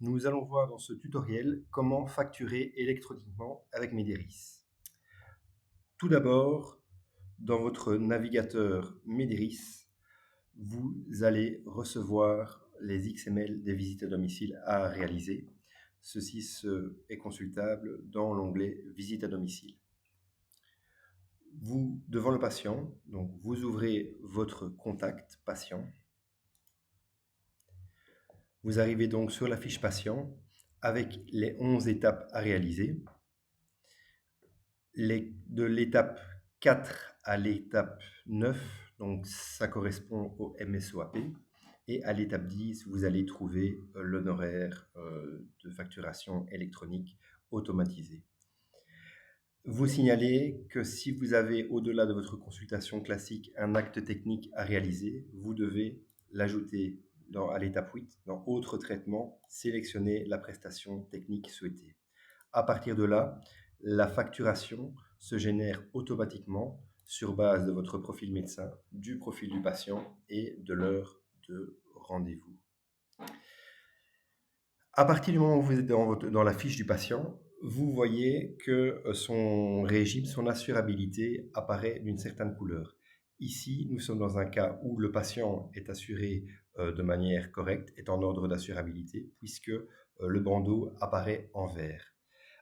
Nous allons voir dans ce tutoriel comment facturer électroniquement avec Mederis. Tout d'abord, dans votre navigateur Mederis, vous allez recevoir les XML des visites à domicile à réaliser. Ceci est consultable dans l'onglet Visite à domicile. Vous, devant le patient, donc vous ouvrez votre contact patient. Vous arrivez donc sur la fiche patient avec les 11 étapes à réaliser. De l'étape 4 à l'étape 9, donc ça correspond au MSOAP. Et à l'étape 10, vous allez trouver l'honoraire de facturation électronique automatisé. Vous signalez que si vous avez, au-delà de votre consultation classique, un acte technique à réaliser, vous devez l'ajouter à l'étape 8, dans Autres traitements, sélectionner la prestation technique souhaitée. À partir de là, la facturation se génère automatiquement sur base de votre profil médecin, du profil du patient et de l'heure de rendez-vous. À partir du moment où vous êtes dans la fiche du patient, vous voyez que son régime, son assurabilité apparaît d'une certaine couleur. Ici, nous sommes dans un cas où le patient est assuré de manière correcte, est en ordre d'assurabilité, puisque le bandeau apparaît en vert.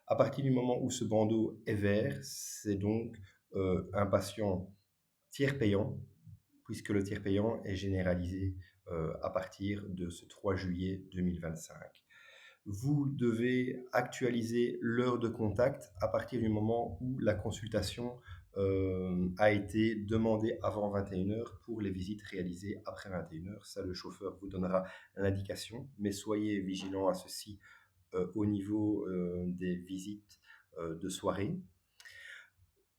À partir du moment où ce bandeau est vert, c'est donc un patient tiers payant, puisque le tiers payant est généralisé à partir de ce 3 juillet 2025. Vous devez actualiser l'heure de contact à partir du moment où la consultation a été demandée avant 21h pour les visites réalisées après 21h. Ça, le chauffeur vous donnera l'indication, mais soyez vigilant à ceci au niveau des visites de soirée.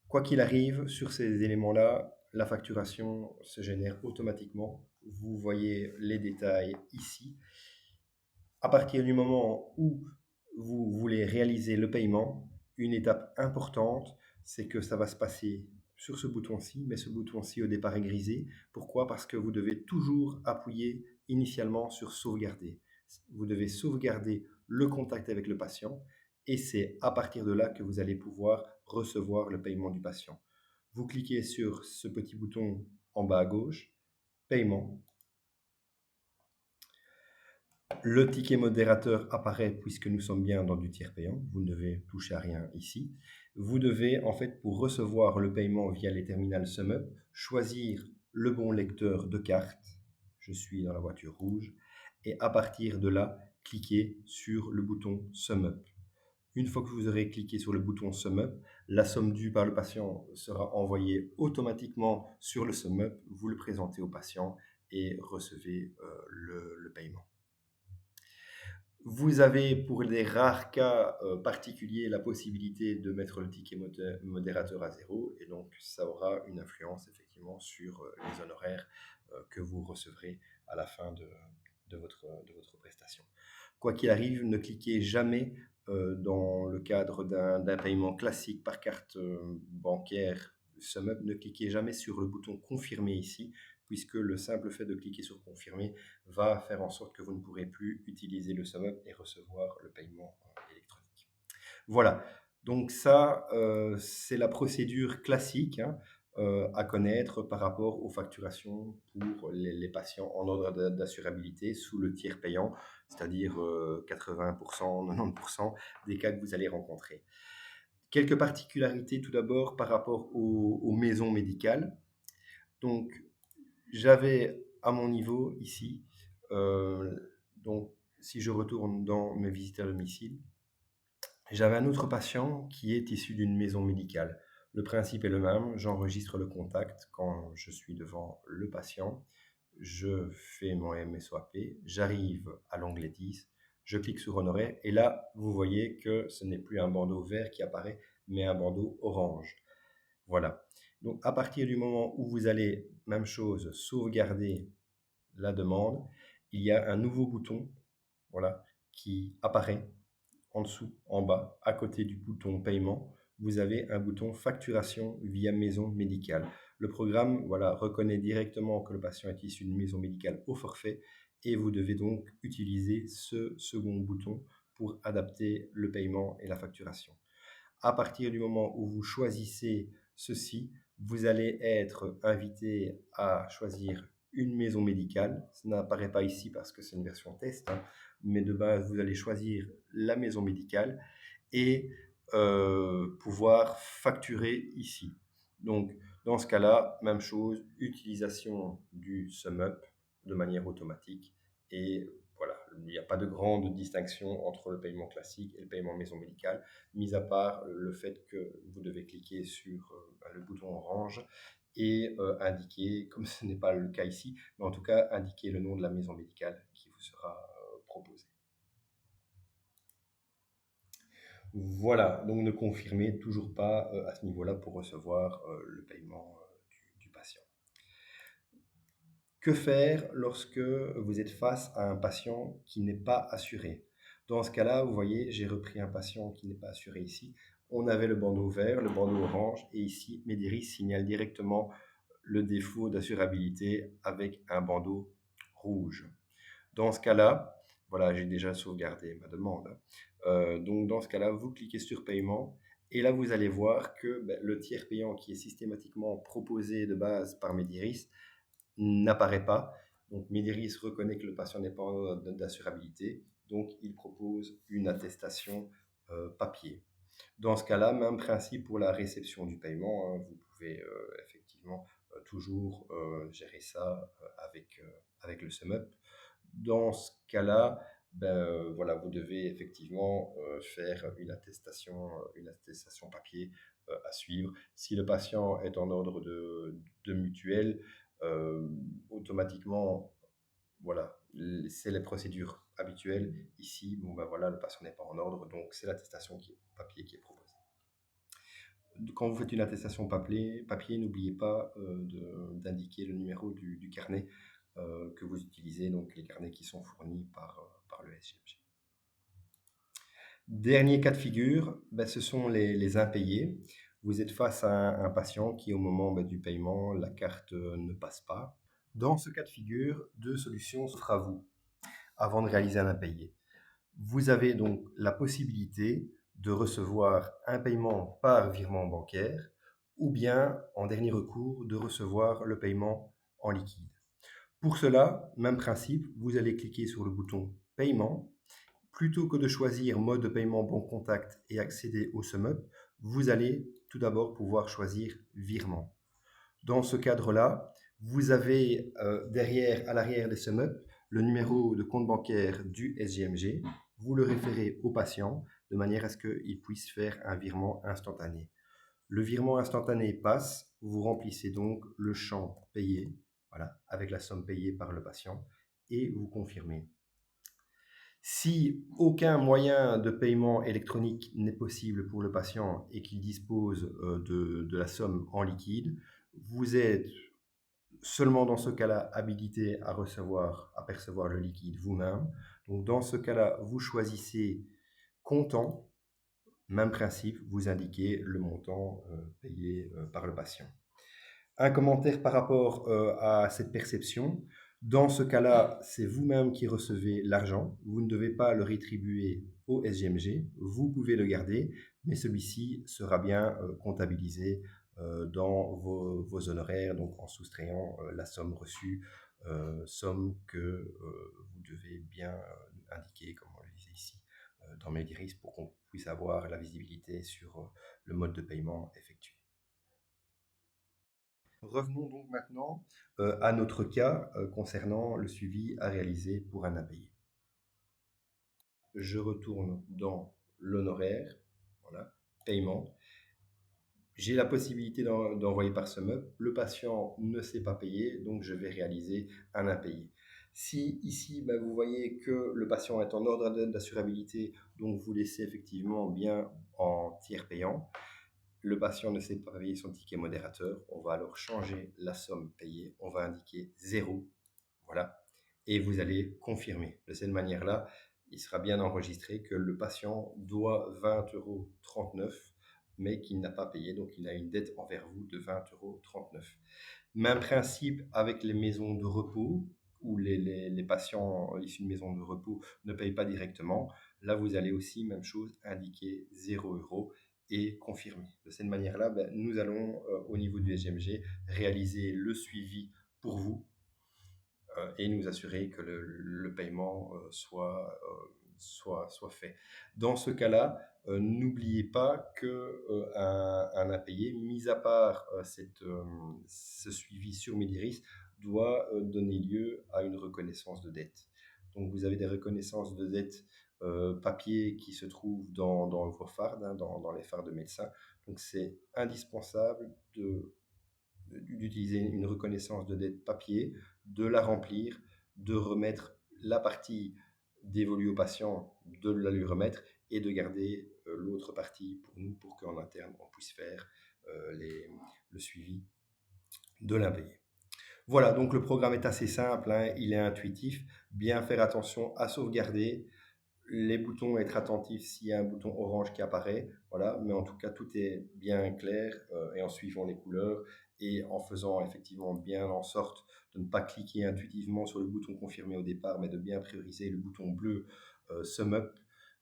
Quoi qu'il arrive, sur ces éléments-là, la facturation se génère automatiquement. Vous voyez les détails ici. À partir du moment où vous voulez réaliser le paiement, une étape importante, c'est que ça va se passer sur ce bouton-ci, mais ce bouton-ci au départ est grisé. Pourquoi? Parce que vous devez toujours appuyer initialement sur sauvegarder. Vous devez sauvegarder le contact avec le patient et c'est à partir de là que vous allez pouvoir recevoir le paiement du patient. Vous cliquez sur ce petit bouton en bas à gauche, paiement. Le ticket modérateur apparaît puisque nous sommes bien dans du tiers payant. Vous ne devez toucher à rien ici. Vous devez, en fait, pour recevoir le paiement via les terminals SumUp, choisir le bon lecteur de carte. Je suis dans la voiture rouge. Et à partir de là, cliquez sur le bouton SumUp. Une fois que vous aurez cliqué sur le bouton SumUp, la somme due par le patient sera envoyée automatiquement sur le SumUp. Vous le présentez au patient et recevez le paiement. Vous avez, pour les rares cas particuliers, la possibilité de mettre le ticket modérateur à 0 et donc ça aura une influence effectivement sur les honoraires que vous recevrez à la fin de votre prestation. Quoi qu'il arrive, ne cliquez jamais dans le cadre d'un paiement classique par carte bancaire SumUp, ne cliquez jamais sur le bouton confirmer ici, puisque le simple fait de cliquer sur confirmer va faire en sorte que vous ne pourrez plus utiliser le SumUp et recevoir le paiement électronique. Voilà, donc ça, c'est la procédure classique à connaître par rapport aux facturations pour les patients en ordre d'assurabilité sous le tiers payant, c'est-à-dire 80%, 90% des cas que vous allez rencontrer. Quelques particularités tout d'abord par rapport aux maisons médicales. Donc, j'avais à mon niveau ici, donc si je retourne dans mes visites à domicile, j'avais un autre patient qui est issu d'une maison médicale. Le principe est le même, j'enregistre le contact quand je suis devant le patient, je fais mon MSOAP, j'arrive à l'onglet 10, je clique sur honoraire et là, vous voyez que ce n'est plus un bandeau vert qui apparaît, mais un bandeau orange. Voilà. Donc, à partir du moment où vous allez, même chose, sauvegarder la demande, il y a un nouveau bouton, voilà, qui apparaît en dessous, en bas, à côté du bouton paiement. Vous avez un bouton facturation via maison médicale. Le programme, voilà, reconnaît directement que le patient est issu d'une maison médicale au forfait et vous devez donc utiliser ce second bouton pour adapter le paiement et la facturation. À partir du moment où vous choisissez ceci, vous allez être invité à choisir une maison médicale. Ça n'apparaît pas ici parce que c'est une version test, hein, mais de base, vous allez choisir la maison médicale et pouvoir facturer ici. Donc, dans ce cas-là, même chose, utilisation du SumUp de manière automatique et voilà, il n'y a pas de grande distinction entre le paiement classique et le paiement maison médicale, mis à part le fait que vous devez cliquer sur le bouton orange et indiquer, comme ce n'est pas le cas ici, mais en tout cas indiquer le nom de la maison médicale qui vous sera proposée. Voilà, donc ne confirmez toujours pas à ce niveau-là pour recevoir le paiement du patient. Que faire lorsque vous êtes face à un patient qui n'est pas assuré? Dans ce cas-là, vous voyez, j'ai repris un patient qui n'est pas assuré ici. On avait le bandeau vert, le bandeau orange, et ici, Mediri signale directement le défaut d'assurabilité avec un bandeau rouge. Dans ce cas-là, voilà, j'ai déjà sauvegardé ma demande. Donc, dans ce cas-là, vous cliquez sur paiement et là, vous allez voir que le tiers payant qui est systématiquement proposé de base par Mediris n'apparaît pas. Donc, Mediris reconnaît que le patient n'est pas en ordre d'assurabilité, donc il propose une attestation papier. Dans ce cas-là, même principe pour la réception du paiement, hein, vous pouvez effectivement toujours gérer ça avec le SumUp. Dans ce cas-là, voilà, vous devez effectivement faire une attestation papier à suivre. Si le patient est en ordre de mutuelle, automatiquement, voilà, c'est les procédures habituelles. Ici, bon, voilà, le patient n'est pas en ordre, donc c'est l'attestation papier qui est proposée. Quand vous faites une attestation papier, n'oubliez pas d'indiquer le numéro du carnet que vous utilisez, donc les carnets qui sont fournis par le SGMG. Dernier cas de figure, ce sont les impayés. Vous êtes face à un patient qui, au moment du paiement, la carte ne passe pas. Dans ce cas de figure, deux solutions s'offrent à vous avant de réaliser un impayé. Vous avez donc la possibilité de recevoir un paiement par virement bancaire ou bien, en dernier recours, de recevoir le paiement en liquide. Pour cela, même principe, vous allez cliquer sur le bouton Paiement. Plutôt que de choisir mode de paiement banque contact et accéder au SumUp, vous allez tout d'abord pouvoir choisir Virement. Dans ce cadre-là, vous avez à l'arrière des SumUp, le numéro de compte bancaire du SGMG. Vous le référez au patient de manière à ce qu'il puisse faire un virement instantané. Le virement instantané passe, vous remplissez donc le champ payé, voilà, avec la somme payée par le patient, et vous confirmez. Si aucun moyen de paiement électronique n'est possible pour le patient et qu'il dispose de la somme en liquide, vous êtes seulement dans ce cas-là habilité à percevoir le liquide vous-même. Donc dans ce cas-là, vous choisissez comptant. Même principe, vous indiquez le montant payé par le patient. Un commentaire par rapport à cette perception. Dans ce cas-là, c'est vous-même qui recevez l'argent. Vous ne devez pas le rétribuer au SGMG. Vous pouvez le garder, mais celui-ci sera bien comptabilisé dans vos honoraires, donc en soustrayant la somme reçue, somme que vous devez bien indiquer, comme on le disait ici, dans Mediris pour qu'on puisse avoir la visibilité sur le mode de paiement effectué. Revenons donc maintenant à notre cas concernant le suivi à réaliser pour un impayé. Je retourne dans l'honoraire, voilà, paiement. J'ai la possibilité d'envoyer par SumUp. Le patient ne s'est pas payé, donc je vais réaliser un impayé. Si ici, vous voyez que le patient est en ordre d'assurabilité, donc vous laissez effectivement bien en tiers payant, le patient ne s'est pas payé son ticket modérateur, on va alors changer la somme payée, on va indiquer 0, voilà, et vous allez confirmer. De cette manière-là, il sera bien enregistré que le patient doit 20,39 €, mais qu'il n'a pas payé, donc il a une dette envers vous de 20,39 €. Même principe avec les maisons de repos. où les patients issus de maisons de repos ne payent pas directement. Là, vous allez aussi, même chose, indiquer 0 € et confirmer. De cette manière-là, nous allons, au niveau du SGMG, réaliser le suivi pour vous et nous assurer que le paiement soit fait. Dans ce cas-là, n'oubliez pas qu'un impayé, mis à part ce suivi sur Mediris, doit donner lieu à une reconnaissance de dette. Donc vous avez des reconnaissances de dette papier qui se trouvent dans vos fardes, dans les fardes de médecins. Donc c'est indispensable d'utiliser une reconnaissance de dette papier, de la remplir, de remettre la partie dévolue au patient, de la lui remettre et de garder l'autre partie pour nous, pour qu'en interne, on puisse faire le suivi de l'impayé. Voilà, donc le programme est assez simple, hein, il est intuitif. Bien faire attention à sauvegarder, les boutons, être attentif s'il y a un bouton orange qui apparaît, voilà, mais en tout cas tout est bien clair et en suivant les couleurs et en faisant effectivement bien en sorte de ne pas cliquer intuitivement sur le bouton confirmer au départ, mais de bien prioriser le bouton bleu Sum Up.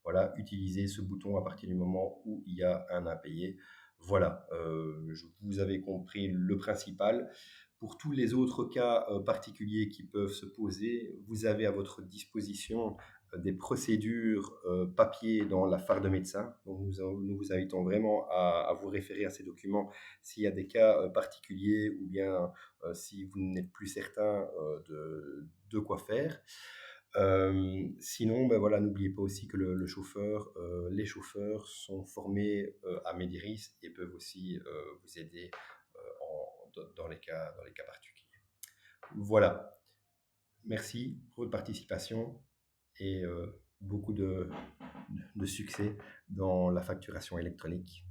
Voilà, utiliser ce bouton à partir du moment où il y a un impayé. Voilà, vous avez compris le principal. Pour tous les autres cas particuliers qui peuvent se poser, vous avez à votre disposition des procédures papier dans la phare de médecin. Donc nous vous invitons vraiment à vous référer à ces documents s'il y a des cas particuliers ou bien si vous n'êtes plus certain de quoi faire. Sinon, voilà, n'oubliez pas aussi que les chauffeurs sont formés à Mediris et peuvent aussi vous aider dans les cas particuliers. Voilà. Merci pour votre participation et beaucoup de succès dans la facturation électronique.